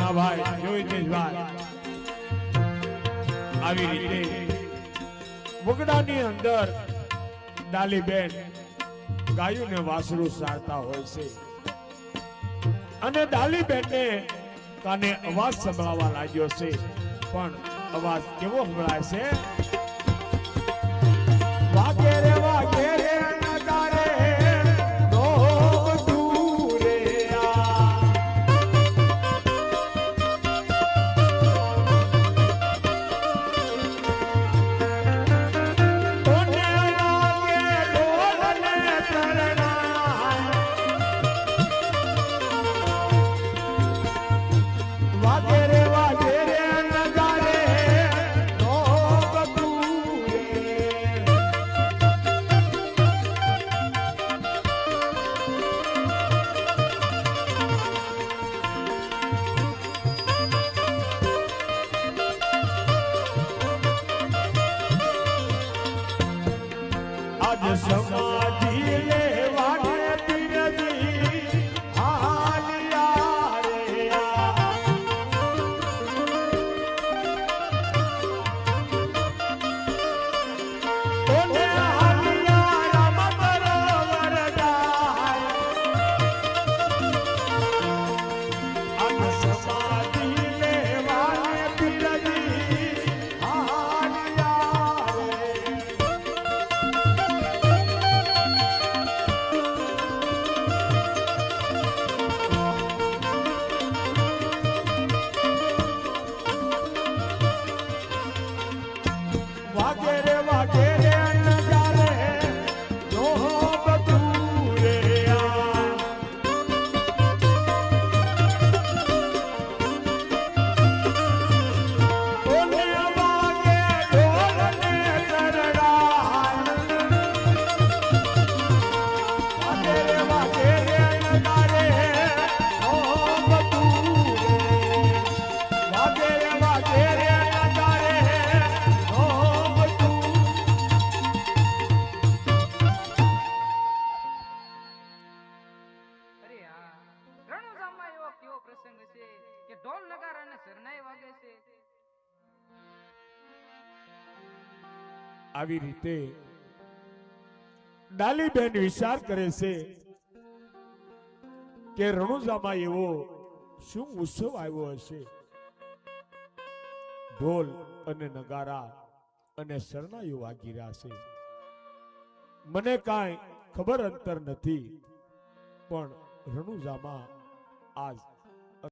હા ભાઈ જોઈજભાઈ આવી રીતે વગડાની અંદર ડાલીબેન ગાયોને વાસરું સારતા હોય છે અને ડાલીબેનને કાને અવાજ સંભળાવા લાગ્યો છે પણ અવાજ કેવો સંભળાય છે વાગે રે નગારે રોગ દૂરે સમાધિ લેવાને પીરજી હાલિયા રે ઓને હાલિયા રામ બરોબર જાય અન સમાધિ લેવાને પીરજી હાલિયા રે આવી રીતે ડાલીબેન વિચાર કરે છે કે રણુજામાં એવો શું ઉત્સવ આવ્યો હશે ઢોલ અને નગારા અને શરણાઈઓ વાગી રહ્યા છે મને કાંઈ ખબર અંતર નથી પણ રણુજામાં આજ